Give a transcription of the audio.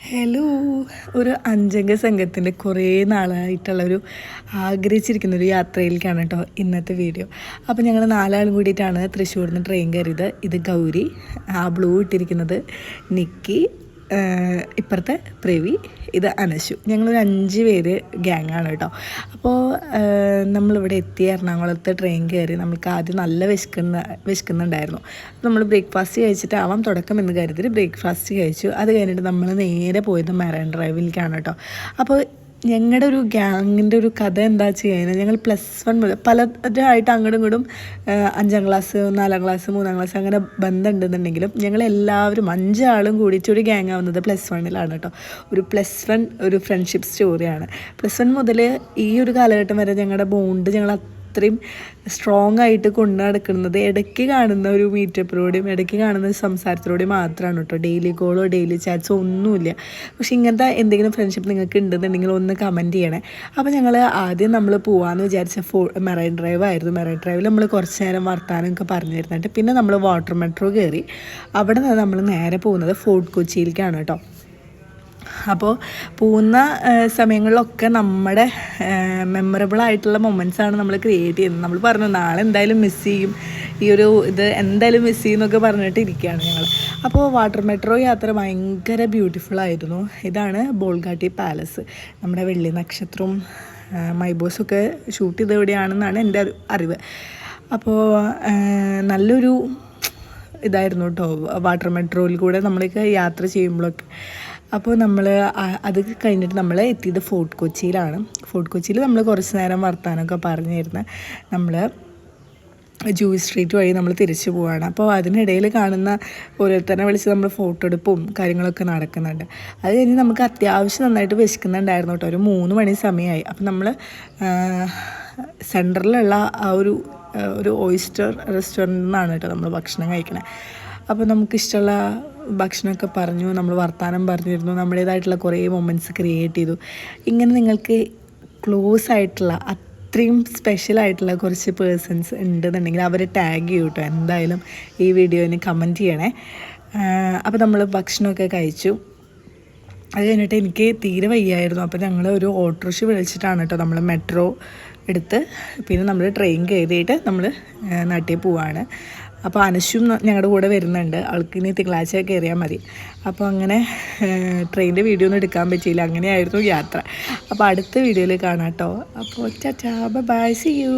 Hello, ഒരു അഞ്ചംഗ സംഘത്തിൻ്റെ കുറേ നാളായിട്ടുള്ളൊരു ആഗ്രഹിച്ചിരിക്കുന്നൊരു യാത്രയിലേക്കാണ് കേട്ടോ ഇന്നത്തെ വീഡിയോ. അപ്പോൾ ഞങ്ങൾ നാലാളും കൂടിയിട്ടാണ് തൃശ്ശൂരിൽ നിന്ന് ട്രെയിൻ കയറിയത്. ഇത് ഗൗരി, ആ ബ്ലൂ ഇട്ടിരിക്കുന്നത് നിക്കി, ഇപ്പുറത്തെ പ്രവി, ഇത് അനശു. ഞങ്ങളൊരു 5 പേര് ഗ്യാങ്ങാണ് കേട്ടോ. അപ്പോൾ നമ്മളിവിടെ എത്തി, എറണാകുളത്ത് ട്രെയിൻ കയറി. നമുക്ക് ആദ്യം നല്ല വിശക്കുന്നുണ്ടായിരുന്നു. നമ്മൾ ബ്രേക്ക്ഫാസ്റ്റ് കഴിച്ചിട്ടാവാം തുടക്കം എന്ന് കരുതി ബ്രേക്ക്ഫാസ്റ്റ് കഴിച്ചു. അത് കഴിഞ്ഞിട്ട് നമ്മൾ നേരെ പോയത് മറൈൻ ഡ്രൈവിലേക്കാണ് കേട്ടോ. അപ്പോൾ ഞങ്ങളുടെ ഒരു ഗ്യാങ്ങിൻ്റെ ഒരു കഥ എന്താ ചെയ്യുന്നത്, ഞങ്ങൾ +1 മുതൽ പലരായിട്ട് അങ്ങോട്ടും ഇങ്ങോട്ടും 5ാം ക്ലാസ്, 4ാം ക്ലാസ്, 3ാം ക്ലാസ് അങ്ങനെ ബന്ധമുണ്ടെന്നുണ്ടെങ്കിലും ഞങ്ങളെല്ലാവരും 5 ആളും കൂടിയിട്ട് ഒരു ഗ്യാങ് ആവുന്നത് +1ലാണ് കേട്ടോ. ഒരു +1 ഒരു ഫ്രണ്ട്ഷിപ്പ് സ്റ്റോറിയാണ്. +1 മുതൽ ഈ ഒരു കാലഘട്ടം വരെ ഞങ്ങളുടെ ബോണ്ട് ഞങ്ങൾ അത്രയും സ്ട്രോങ് ആയിട്ട് കൊണ്ടു നടക്കുന്നത് ഇടയ്ക്ക് കാണുന്ന ഒരു മീറ്റപ്പിലൂടെയും ഇടയ്ക്ക് കാണുന്ന സംസാരത്തിലൂടെയും മാത്രമാണ് കേട്ടോ. ഡെയിലി കോളോ ഡെയിലി ചാറ്റ്സോ ഒന്നുമില്ല. പക്ഷെ ഇങ്ങനത്തെ എന്തെങ്കിലും ഫ്രണ്ട്ഷിപ്പ് നിങ്ങൾക്ക് ഉണ്ടെന്നുണ്ടെങ്കിൽ ഒന്ന് കമൻറ്റ് ചെയ്യണേ. അപ്പോൾ ഞങ്ങൾ ആദ്യം നമ്മൾ പോകാമെന്ന് വിചാരിച്ച മെറൈൻ ഡ്രൈവ് ആയിരുന്നു. മെറൈൻ ഡ്രൈവിൽ നമ്മൾ കുറച്ച് നേരം വർത്താനമൊക്കെ പറഞ്ഞു തരുന്നുണ്ട്. പിന്നെ നമ്മൾ വാട്ടർ മെട്രോ കയറി. അവിടെ നിന്ന് നമ്മൾ നേരെ പോകുന്നത് ഫോർട്ട് കൊച്ചിയിലേക്കാണ് കേട്ടോ. അപ്പോൾ പോകുന്ന സമയങ്ങളിലൊക്കെ നമ്മുടെ മെമ്മറബിൾ ആയിട്ടുള്ള മൊമെൻറ്റ്സാണ് നമ്മൾ ക്രിയേറ്റ് ചെയ്യുന്നത്. നമ്മൾ പറഞ്ഞു നാളെ എന്തായാലും മിസ് ചെയ്യും, ഈ ഒരു ഇത് എന്തായാലും മിസ് ചെയ്യുന്നൊക്കെ പറഞ്ഞിട്ട് ഇരിക്കുകയാണ് ഞങ്ങൾ. അപ്പോൾ വാട്ടർ മെട്രോ യാത്ര ഭയങ്കര ബ്യൂട്ടിഫുൾ ആയിരുന്നു. ഇതാണ് ബോൾഗാട്ടി പാലസ്. നമ്മുടെ വെള്ളി നക്ഷത്രവും മൈബോസൊക്കെ ഷൂട്ട് ചെയ്ത് എവിടെയാണെന്നാണ് എൻ്റെ അറിവ്. അപ്പോൾ നല്ലൊരു ഇതായിരുന്നു കേട്ടോ വാട്ടർ മെട്രോയിൽ കൂടെ നമ്മളൊക്കെ യാത്ര ചെയ്യുമ്പോഴൊക്കെ. അപ്പോൾ നമ്മൾ അത് കഴിഞ്ഞിട്ട് നമ്മൾ എത്തിയത് ഫോർട്ട് കൊച്ചിയിലാണ്. ഫോർട്ട് കൊച്ചിയിൽ നമ്മൾ കുറച്ച് നേരം വർത്താനമൊക്കെ പറഞ്ഞിരുന്ന് നമ്മൾ ജൂയിസ് സ്ട്രീറ്റ് വഴി നമ്മൾ തിരിച്ചു പോവുകയാണ്. അപ്പോൾ അതിനിടയിൽ കാണുന്ന ഓരോരുത്തരെ വിളിച്ച് നമ്മൾ ഫോട്ടോ എടുപ്പും കാര്യങ്ങളൊക്കെ നടക്കുന്നുണ്ട്. അത് കഴിഞ്ഞ് നമുക്ക് അത്യാവശ്യം നന്നായിട്ട് വിശക്കുന്നുണ്ടായിരുന്നു കേട്ടോ. ഒരു 3 മണി സമയമായി. അപ്പോൾ നമ്മൾ സെൻറ്ററിലുള്ള ആ ഒരു ഓയിസ്റ്റർ റെസ്റ്റോറൻറ്റിൽ നിന്നാണ് കേട്ടോ നമ്മൾ ഭക്ഷണം കഴിക്കണേ. അപ്പോൾ നമുക്കിഷ്ടമുള്ള ഭക്ഷണമൊക്കെ പറഞ്ഞു, നമ്മൾ വർത്താനം പറഞ്ഞിരുന്നു, നമ്മുടേതായിട്ടുള്ള കുറേ മൊമെൻറ്റ്സ് ക്രിയേറ്റ് ചെയ്തു. ഇങ്ങനെ നിങ്ങൾക്ക് ക്ലോസ് ആയിട്ടുള്ള അത്രയും സ്പെഷ്യലായിട്ടുള്ള കുറച്ച് പേഴ്സൺസ് ഉണ്ടെന്നുണ്ടെങ്കിൽ അവരെ ടാഗ് ചെയ്യൂ കേട്ടോ. എന്തായാലും ഈ വീഡിയോന് കമൻറ്റ് ചെയ്യണേ. അപ്പോൾ നമ്മൾ ഭക്ഷണമൊക്കെ കഴിച്ചു. അത് കഴിഞ്ഞിട്ട് എനിക്ക് തീരെ വയ്യായിരുന്നു. അപ്പോൾ ഞങ്ങൾ ഒരു ഓട്ടോറിക്ഷ വിളിച്ചിട്ടാണ് കേട്ടോ നമ്മൾ മെട്രോ എടുത്ത് പിന്നെ നമ്മൾ ട്രെയിൻ കയറിയിട്ട് നമ്മൾ നാട്ടിൽ പോവാണ്. അപ്പോൾ അനശും ഞങ്ങളുടെ കൂടെ വരുന്നുണ്ട്. ആൾക്ക് ഇനി തിങ്കളാഴ്ച കയറിയാൽ മതി. അപ്പോൾ അങ്ങനെ ട്രെയിനിൻ്റെ വീഡിയോ ഒന്നും എടുക്കാൻ പറ്റിയില്ല. അങ്ങനെയായിരുന്നു യാത്ര. അപ്പോൾ അടുത്ത വീഡിയോയിൽ കാണാം കേട്ടോ. അപ്പോൾ ചാ ബൈ, സീ യു.